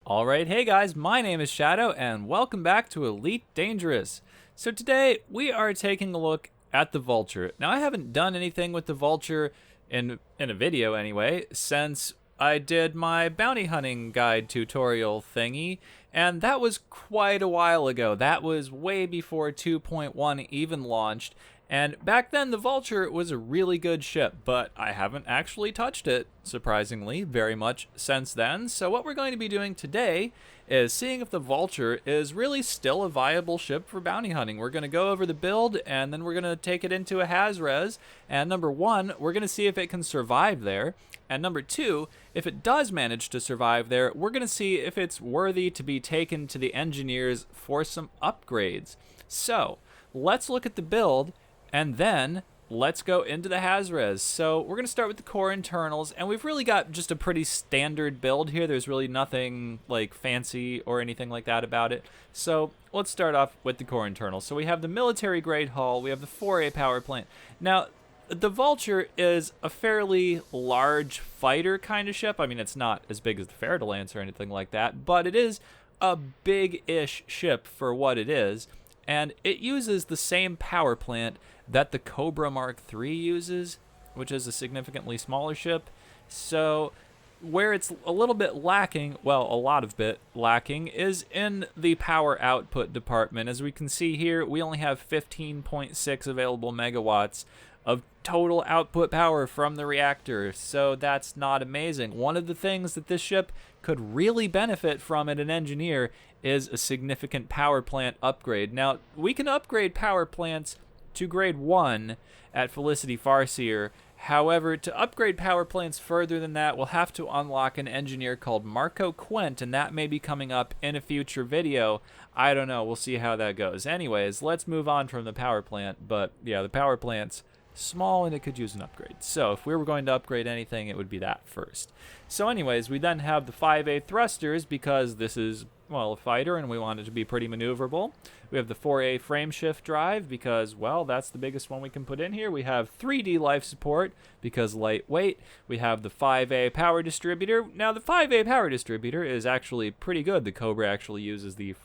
Alright, hey guys, my name is Shadow, and welcome back to Elite Dangerous. So today, we are taking a look at the Vulture. Now, I haven't done anything with the Vulture in a video anyway, since I did my bounty hunting guide tutorial thingy, and that was quite a while ago. That was way before 2.1 even launched, and back then the Vulture was a really good ship, but I haven't actually touched it, surprisingly, very much since then. So what we're going to be doing today is seeing if the Vulture is really still a viable ship for bounty hunting. We're going to go over the build, and then we're going to take it into a Haz-Res, and number one, we're going to see if it can survive there. And number two, if it does manage to survive there, we're going to see if it's worthy to be taken to the engineers for some upgrades. So, let's look at the build, and then let's go into the Haz-Res. So we're going to start with the core internals, and we've really got just a pretty standard build here. There's really nothing like fancy or anything like that about it. So let's start off with the core internals. So we have the military grade hull, we have the 4A power plant. Now, the Vulture is a fairly large fighter kind of ship. I mean, it's not as big as the Fer-de-Lance or anything like that, but it is a big-ish ship for what it is, and it uses the same power plant that the Cobra Mark III uses, which is a significantly smaller ship. So where it's a little bit lacking, well, a lot of bit lacking, is in the power output department. As we can see here, we only have 15.6 available megawatts of total output power from the reactor, so that's not amazing. One of the things that this ship could really benefit from at an engineer is a significant power plant upgrade. Now, we can upgrade power plants to grade 1 at Felicity Farseer. However, to upgrade power plants further than that, we'll have to unlock an engineer called Marco Quent, and that may be coming up in a future video. I don't know, we'll see how that goes. Anyways, let's move on from the power plant, but yeah, the power plant's small and it could use an upgrade. So if we were going to upgrade anything, it would be that first. So anyways, we then have the 5A thrusters because this is, well, a fighter and we want it to be pretty maneuverable. We have the 4A frame shift drive because, well, that's the biggest one we can put in here. We have 3D life support because lightweight. We have the 5A power distributor. Now, the 5A power distributor is actually pretty good. The Cobra actually uses the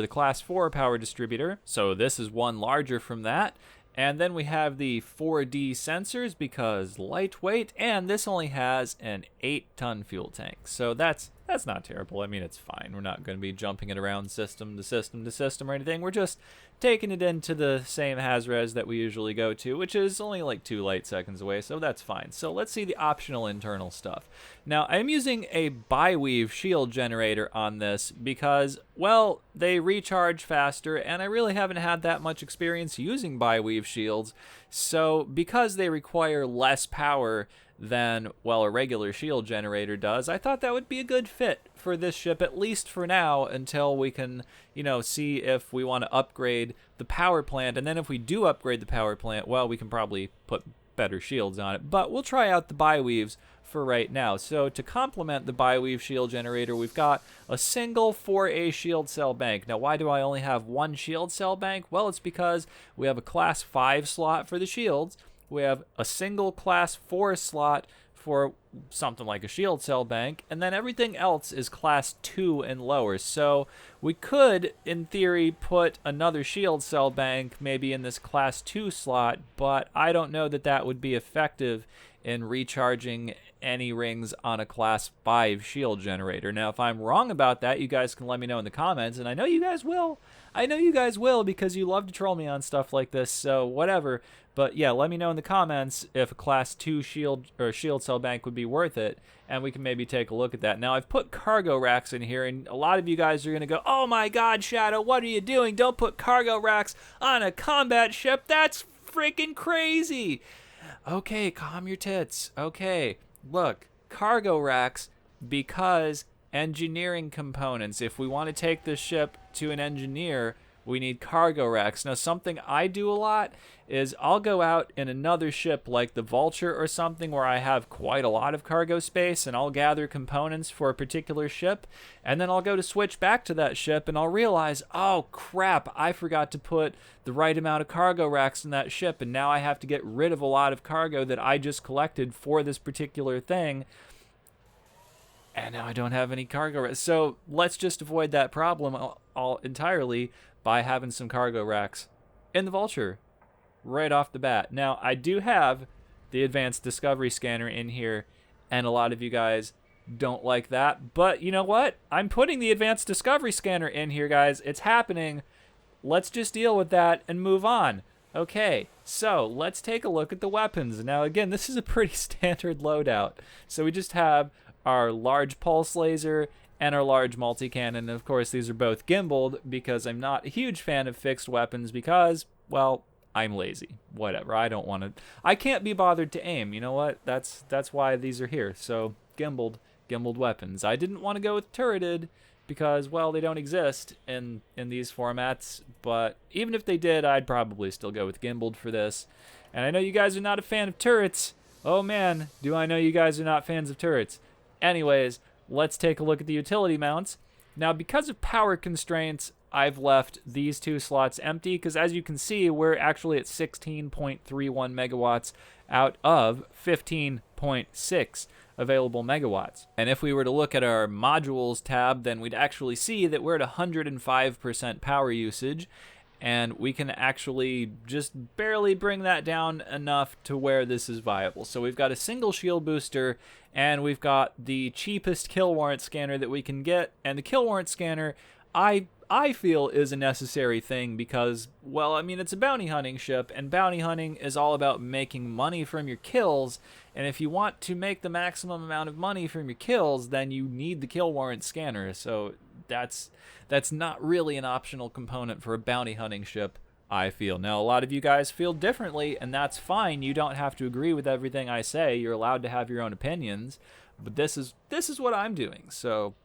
class 4 power distributor. So this is one larger from that. And then we have the 4D sensors because lightweight, and this only has an 8-ton fuel tank. So that's not terrible. I mean, it's fine. We're not going to be jumping it around system to system to system or anything. We're just taking it into the same Haz-Res that we usually go to, which is only like 2 light seconds away, so that's fine. So let's see the optional internal stuff. Now, I'm using a bi-weave shield generator on this because, well, they recharge faster, and I really haven't had that much experience using bi-weave shields. So because they require less power than, well, a regular shield generator does, I thought that would be a good fit for this ship, at least for now, until we can, see if we want to upgrade the power plant. And then if we do upgrade the power plant, well, we can probably put better shields on it. But we'll try out the bi-weaves for right now. So to complement the bi-weave shield generator, we've got a single 4A shield cell bank. Now, why do I only have one shield cell bank? Well, it's because we have a class 5 slot for the shields. We have a single class 4 slot for something like a shield cell bank, and then everything else is class 2 and lower. So we could, in theory, put another shield cell bank maybe in this class 2 slot, but I don't know that that would be effective in recharging any rings on a class 5 shield generator. Now, if I'm wrong about that, you guys can let me know in the comments, and I know you guys will. I know you guys will because you love to troll me on stuff like this, so whatever. But yeah, let me know in the comments if a class 2 shield cell bank would be worth it, and we can maybe take a look at that. Now, I've put cargo racks in here, and a lot of you guys are going to go, "Oh my god, Shadow, what are you doing? Don't put cargo racks on a combat ship. That's freaking crazy." Okay, calm your tits. Okay, look, cargo racks because engineering components. If we want to take this ship to an engineer, we need cargo racks. Now, something I do a lot is I'll go out in another ship like the Vulture or something where I have quite a lot of cargo space, and I'll gather components for a particular ship, and then I'll go to switch back to that ship, and I'll realize, oh crap, I forgot to put the right amount of cargo racks in that ship, and now I have to get rid of a lot of cargo that I just collected for this particular thing. And now I don't have any cargo racks. So let's just avoid that problem all entirely by having some cargo racks in the Vulture right off the bat. Now, I do have the advanced discovery scanner in here, and a lot of you guys don't like that. But you know what? I'm putting the advanced discovery scanner in here, guys. It's happening. Let's just deal with that and move on. Okay, so let's take a look at the weapons. Now, again, this is a pretty standard loadout. So we just have our large pulse laser and our large multi-cannon. Of course, these are both gimbaled because I'm not a huge fan of fixed weapons because, well, I'm lazy. Whatever. I don't want to. I can't be bothered to aim. You know what? That's why these are here. So gimbaled weapons. I didn't want to go with turreted because, well, they don't exist in these formats. But even if they did, I'd probably still go with gimbaled for this. And I know you guys are not a fan of turrets. Oh man, do I know you guys are not fans of turrets. Anyways, let's take a look at the utility mounts. Now, because of power constraints, I've left these two slots empty because, as you can see, we're actually at 16.31 megawatts out of 15.6 available megawatts. And if we were to look at our modules tab, then we'd actually see that we're at 105% power usage, and we can actually just barely bring that down enough to where this is viable. So we've got a single shield booster, and we've got the cheapest kill warrant scanner that we can get. And the kill warrant scanner, I feel, is a necessary thing because, well, I mean, it's a bounty hunting ship, and bounty hunting is all about making money from your kills. And if you want to make the maximum amount of money from your kills, then you need the kill warrant scanner. So that's not really an optional component for a bounty hunting ship, I feel. Now, a lot of you guys feel differently, and that's fine. You don't have to agree with everything I say. You're allowed to have your own opinions, but this is what I'm doing. So,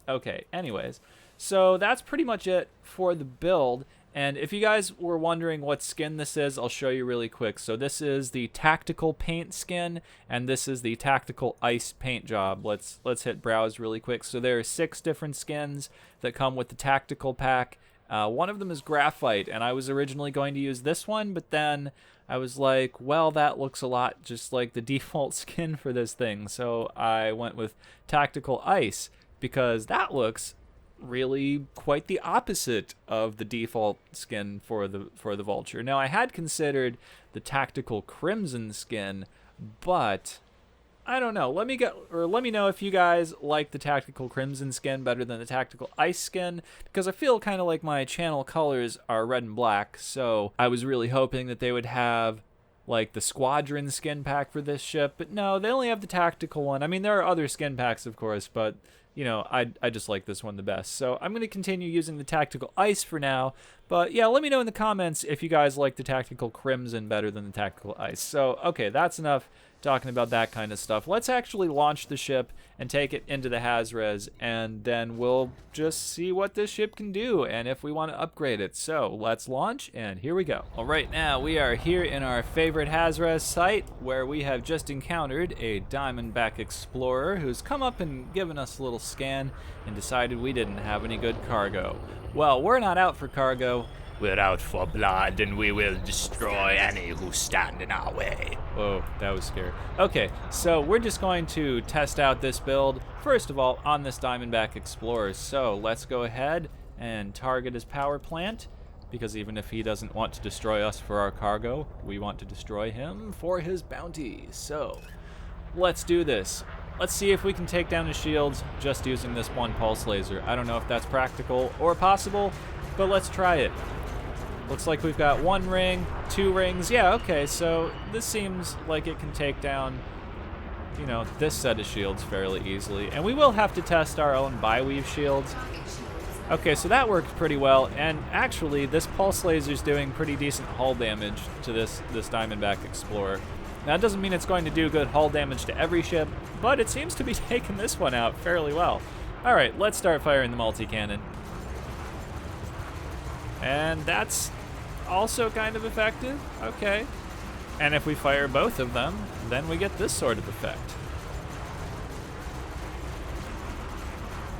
okay, anyways. So that's pretty much it for the build. And if you guys were wondering what skin this is, I'll show you really quick. So this is the tactical paint skin, and this is the tactical ice paint job. Let's hit browse really quick. So there are 6 different skins that come with the tactical pack. One of them is graphite, and I was originally going to use this one, but then I was like, well, that looks a lot just like the default skin for this thing. So I went with tactical ice because that looks really quite the opposite of the default skin for the Vulture. Now, I had considered the tactical crimson skin, but I don't know. Let me know if you guys like the tactical crimson skin better than the tactical ice skin, because I feel kind of like my channel colors are red and black. So I was really hoping that they would have like the squadron skin pack for this ship, but no, they only have the tactical one. I mean, there are other skin packs, of course, but you know, I just like this one the best. So I'm going to continue using the tactical ice for now. But yeah, let me know in the comments if you guys like the tactical crimson better than the tactical ice. So, okay, that's enough talking about that kind of stuff. Let's actually launch the ship and take it into the Haz-Res, and then we'll just see what this ship can do and if we want to upgrade it. So let's launch, and here we go. All right, now we are here in our favorite Haz-Res site, where we have just encountered a Diamondback Explorer who's come up and given us a little scan and decided we didn't have any good cargo. Well, we're not out for cargo. We're out for blood, and we will destroy any who stand in our way. Whoa, that was scary. Okay, so we're just going to test out this build, first of all, on this Diamondback Explorer. So let's go ahead and target his power plant, because even if he doesn't want to destroy us for our cargo, we want to destroy him for his bounty. So let's do this. Let's see if we can take down his shields just using this one pulse laser. I don't know if that's practical or possible, but let's try it. Looks like we've got 1 ring, 2 rings. Yeah, okay, so this seems like it can take down, you know, this set of shields fairly easily. And we will have to test our own bi-weave shields. Okay, so that worked pretty well, and actually this pulse laser is doing pretty decent hull damage to this Diamondback Explorer. Now, that doesn't mean it's going to do good hull damage to every ship, but it seems to be taking this one out fairly well. All right, let's start firing the multi-cannon. And that's also kind of effective. Okay. And if we fire both of them, then we get this sort of effect.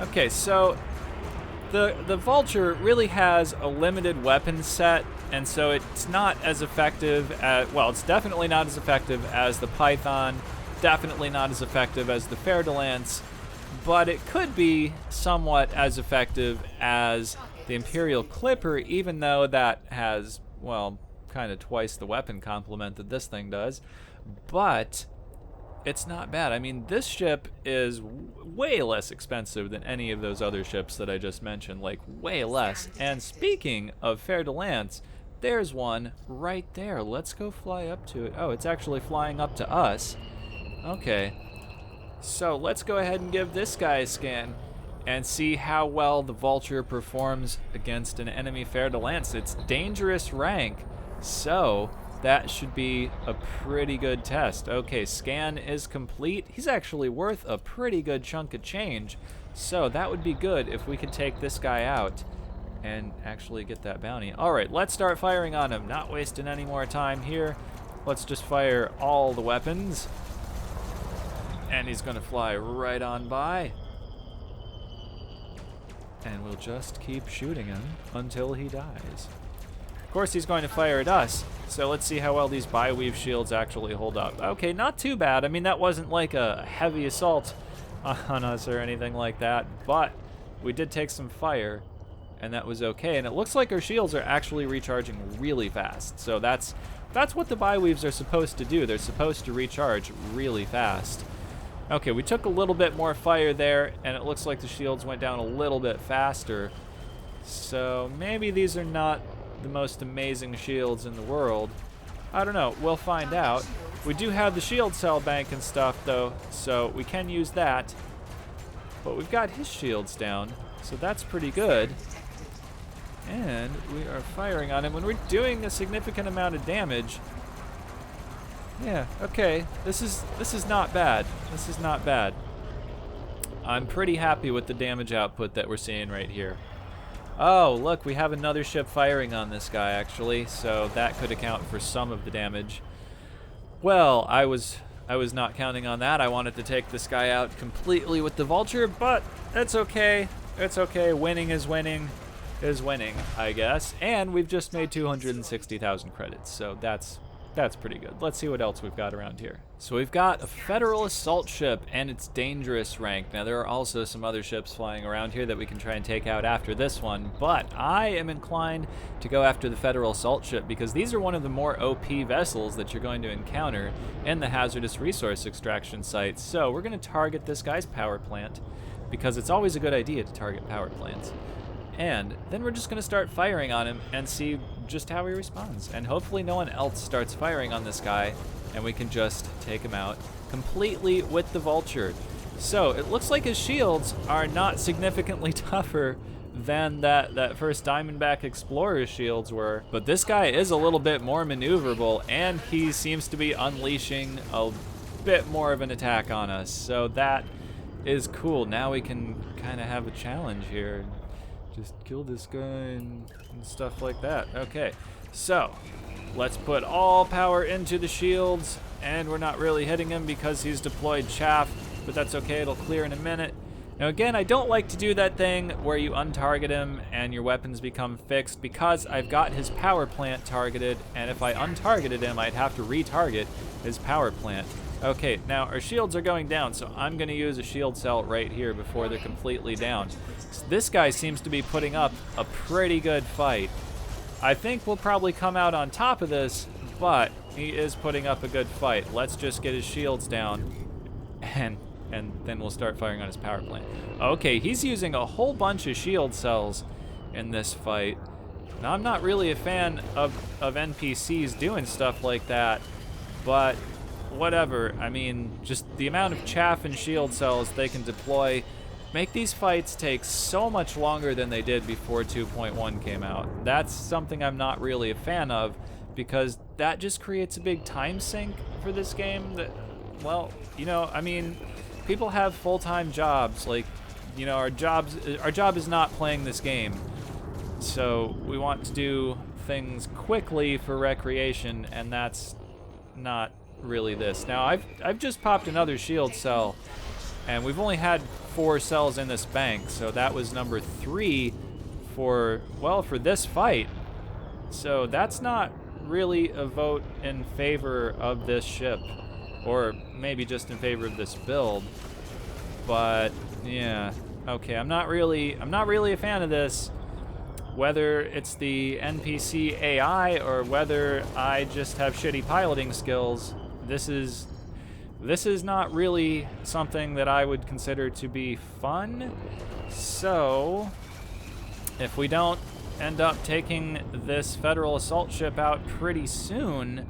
Okay, so the Vulture really has a limited weapon set, and so it's not as effective as, well, it's definitely not as effective as the Python, definitely not as effective as the Fer-de-Lance, but it could be somewhat as effective as the Imperial Clipper, even though that has, well, kind of twice the weapon complement that this thing does. But it's not bad. I mean, this ship is way less expensive than any of those other ships that I just mentioned, like way less. And speaking of Fer de Lance, there's one right there. Let's go fly up to it. Oh, it's actually flying up to us. Okay. So let's go ahead and give this guy a scan and see how well the Vulture performs against an enemy Fer de Lance. It's dangerous rank, so that should be a pretty good test. Okay, scan is complete. He's actually worth a pretty good chunk of change, so that would be good if we could take this guy out and actually get that bounty. All right, let's start firing on him. Not wasting any more time here. Let's just fire all the weapons. And he's gonna fly right on by. And we'll just keep shooting him until he dies. Of course, he's going to fire at us, so let's see how well these bi-weave shields actually hold up. Okay, not too bad. I mean, that wasn't like a heavy assault on us or anything like that, but we did take some fire, and that was okay. And it looks like our shields are actually recharging really fast, so that's what the bi-weaves are supposed to do. They're supposed to recharge really fast. Okay, we took a little bit more fire there, and it looks like the shields went down a little bit faster, so maybe these are not the most amazing shields in the world. I don't know, we'll find out. We do have the shield cell bank and stuff though, so we can use that. But we've got his shields down, so that's pretty good. And we are firing on him when we're doing a significant amount of damage. Yeah, okay, this is not bad. This is not bad. I'm pretty happy with the damage output that we're seeing right here. Oh, look, we have another ship firing on this guy, actually, so that could account for some of the damage. Well, I was not counting on that. I wanted to take this guy out completely with the Vulture, but it's okay. It's okay. Winning is winning, I guess. And we've just made 260,000 credits, so that's pretty good. Let's see what else we've got around here. So we've got a Federal assault ship, and it's dangerous rank. Now, there are also some other ships flying around here that we can try and take out after this one, but I am inclined to go after the Federal assault ship because these are one of the more OP vessels that you're going to encounter in the hazardous resource extraction site. So we're going to target this guy's power plant because it's always a good idea to target power plants. And then we're just going to start firing on him and see just how he responds. And hopefully no one else starts firing on this guy, and we can just take him out completely with the Vulture. So it looks like his shields are not significantly tougher than that first Diamondback Explorer's shields were. But this guy is a little bit more maneuverable, and he seems to be unleashing a bit more of an attack on us. So that is cool. Now we can kind of have a challenge here. Just kill this guy and stuff like that. Okay, so let's put all power into the shields, and we're not really hitting him because he's deployed chaff, but that's okay, it'll clear in a minute. Now again, I don't like to do that thing where you untarget him and your weapons become fixed because I've got his power plant targeted, and if I untargeted him, I'd have to retarget his power plant. Okay, now our shields are going down, so I'm gonna use a shield cell right here before they're completely down. So this guy seems to be putting up a pretty good fight. I think we'll probably come out on top of this, but he is putting up a good fight. Let's just get his shields down, and then we'll start firing on his power plant. Okay, he's using a whole bunch of shield cells in this fight. Now, I'm not really a fan of NPCs doing stuff like that, but whatever. I mean, just the amount of chaff and shield cells they can deploy make these fights take so much longer than they did before 2.1 came out. That's something I'm not really a fan of because that just creates a big time sink for this game that, well, you know, I mean, people have full-time jobs. Like, you know, our job is not playing this game. So we want to do things quickly for recreation, and that's not really this. Now, I've just popped another shield cell, and we've only had 4 cells in this bank, so that was number 3 for this fight. So that's not really a vote in favor of this ship, or maybe just in favor of this build, but Yeah. Okay, I'm not really a fan of this. Whether it's the NPC AI or whether I just have shitty piloting skills, this is not really something that I would consider to be fun. So, if we don't end up taking this Federal assault ship out pretty soon,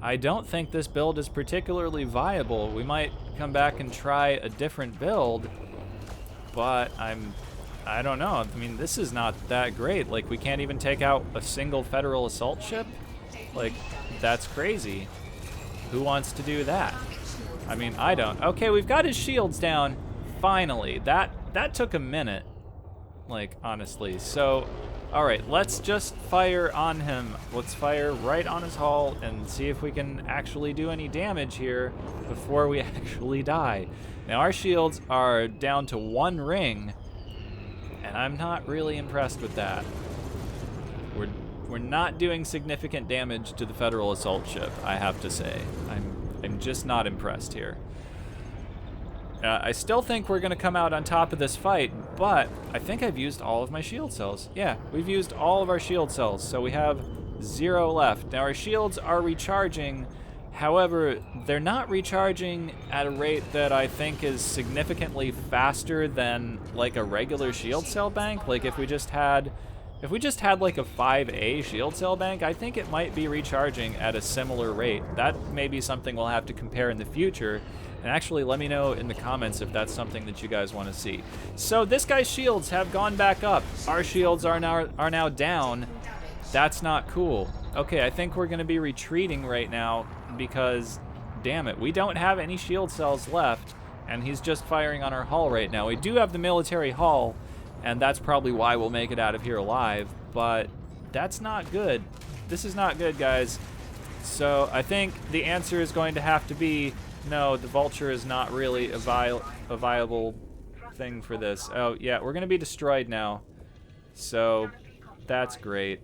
I don't think this build is particularly viable. We might come back and try a different build, but I don't know. I mean, this is not that great. Like, we can't even take out a single Federal assault ship? Like, that's crazy. Who wants to do that? I mean, I don't. Okay, we've got his shields down. Finally. That took a minute. Like, honestly. So, alright, let's just fire on him. Let's fire right on his hull and see if we can actually do any damage here before we actually die. Now, our shields are down to 1 ring, and I'm not really impressed with that. We're not doing significant damage to the Federal assault ship, I have to say. I'm just not impressed here. I still think we're going to come out on top of this fight, but I think I've used all of my shield cells. Yeah, we've used all of our shield cells, so we have 0 left. Now, our shields are recharging. However, they're not recharging at a rate that I think is significantly faster than like a regular shield cell bank. Like, if we just had like a 5A shield cell bank, I think it might be recharging at a similar rate. That may be something we'll have to compare in the future. And actually, let me know in the comments if that's something that you guys want to see. So this guy's shields have gone back up. Our shields are now down. That's not cool. Okay, I think we're going to be retreating right now because, damn it, we don't have any shield cells left, and he's just firing on our hull right now. We do have the military hull, and that's probably why we'll make it out of here alive, but that's not good. This is not good, guys. So I think the answer is going to have to be, no, the Vulture is not really a viable thing for this. Oh, yeah, we're going to be destroyed now. So that's great.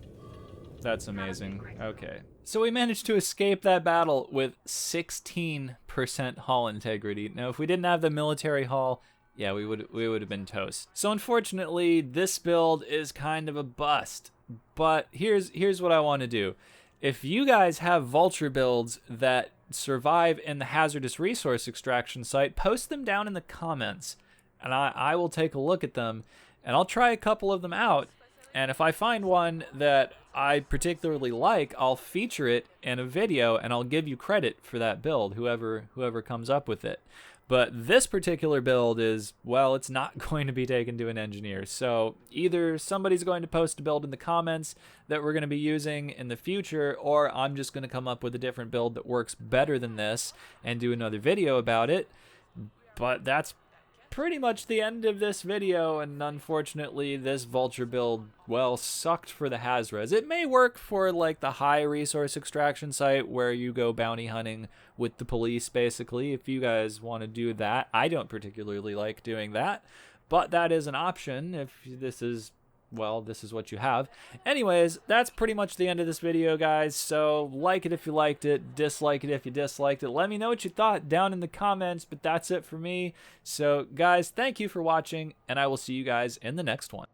That's amazing. Okay. So we managed to escape that battle with 16% hull integrity. Now, if we didn't have the military hull, yeah, we would have been toast. So unfortunately, this build is kind of a bust. But here's what I want to do. If you guys have Vulture builds that survive in the hazardous resource extraction site, post them down in the comments, and I will take a look at them, and I'll try a couple of them out. And if I find one that I particularly like, I'll feature it in a video, and I'll give you credit for that build, whoever comes up with it. But this particular build is, well, it's not going to be taken to an engineer. So either somebody's going to post a build in the comments that we're going to be using in the future, or I'm just going to come up with a different build that works better than this and do another video about it. But that's pretty much the end of this video, and unfortunately this Vulture build, well, sucked for the Hazres. It may work for like the high resource extraction site where you go bounty hunting with the police, basically, if you guys want to do that. I don't particularly like doing that, but that is an option if this is, well, this is what you have. Anyways, that's pretty much the end of this video, guys. So like it if you liked it, dislike it if you disliked it. Let me know what you thought down in the comments, but that's it for me. So guys, thank you for watching, and I will see you guys in the next one.